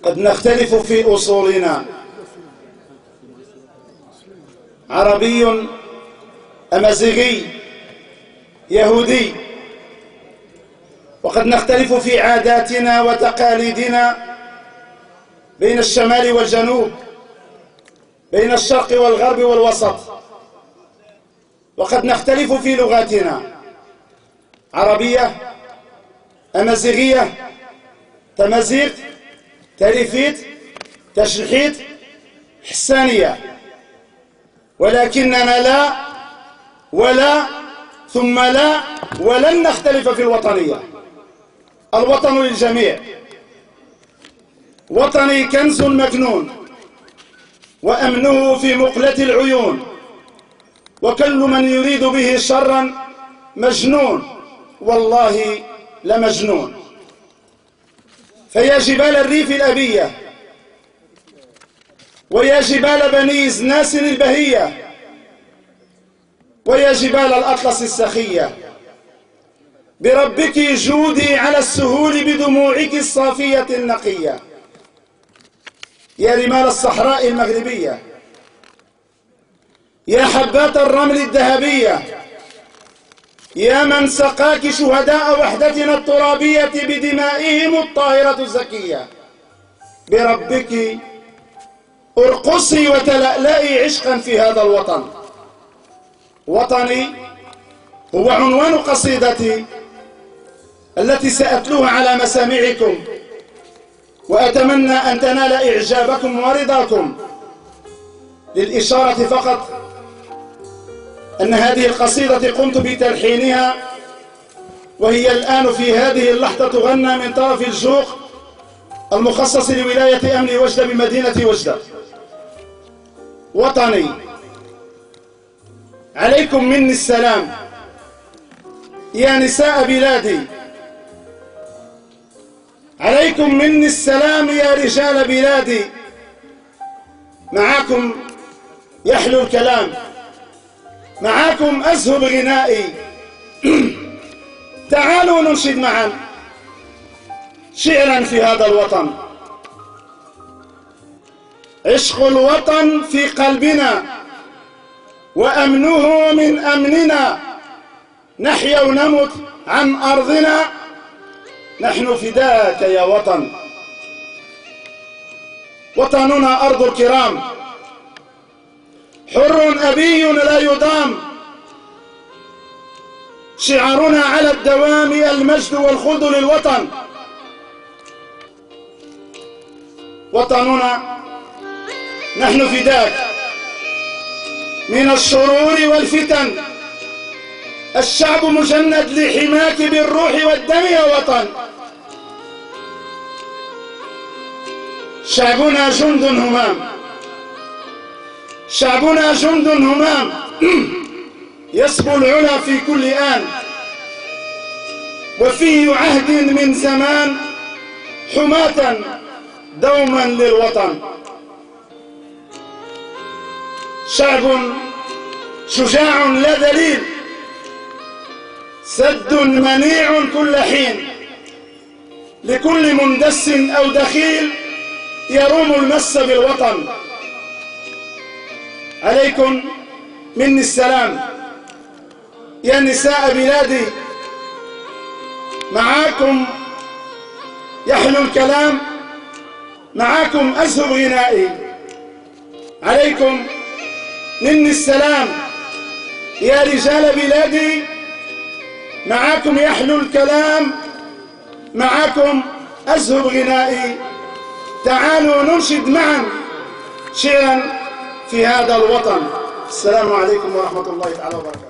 قد نختلف في أصولنا، عربي، أمازيغي، يهودي، وقد نختلف في عاداتنا وتقاليدنا بين الشمال والجنوب، بين الشرق والغرب والوسط، وقد نختلف في لغاتنا، عربية، أمازيغية، تمازيغ، تريفيت، تشلحيت، حسانية، ولكننا لا ولا ثم لا ولن نختلف في الوطنية. الوطن للجميع، وطني كنز مكنون وأمنه في مقلة العيون، وكل من يريد به شرا مجنون، والله لمجنون. فيا جبال الريف الأبية، ويا جبال بني زناس البهية، ويا جبال الأطلس السخية، بربك جودي على السهول بدموعك الصافية النقية. يا رمال الصحراء المغربية، يا حبات الرمل الذهبية، يا من سقاك شهداء وحدتنا الترابية بدمائهم الطاهرة الزكية، بربك ارقصي وتلألئي عشقا في هذا الوطن. وطني هو عنوان قصيدتي التي سأتلوها على مسامعكم، وأتمنى أن تنال إعجابكم ورضاكم. للإشارة فقط أن هذه القصيدة قمت بتلحينها وهي الآن في هذه اللحظة تغنى من طرف الجوق المخصص لولاية أمن وجدة بمدينة وجدة. وطني، عليكم مني السلام يا نساء بلادي، عليكم مني السلام يا رجال بلادي، معاكم يحلو الكلام، معاكم أزهب غنائي. تعالوا ننشد معا شعرا في هذا الوطن. عشق الوطن في قلبنا وأمنه من أمننا، نحيا ونمت عن أرضنا، نحن فداك يا وطن. وطننا أرض الكرام، حر أبي لا يضام، شعارنا على الدوام المجد والخلد للوطن. وطننا نحن فداك من الشرور والفتن، الشعب مجند لحماك بالروح والدم يا وطن. شعبنا جند همام، شعبنا جند همام، يسبو العلا في كل آن، وفي عهد من زمان حماة دوما للوطن. شعب شجاع لا دليل، سد منيع كل حين، لكل مندس أو دخيل يروم المس بالوطن. عليكم مني السلام يا نساء بلادي، معاكم يحلو الكلام، معاكم أزهب غنائي. عليكم مني السلام يا رجال بلادي، معاكم يحلو الكلام، معاكم أزهب غنائي. تعالوا ننشد معا شعرا في هذا الوطن. السلام عليكم ورحمة الله تعالى وبركاته.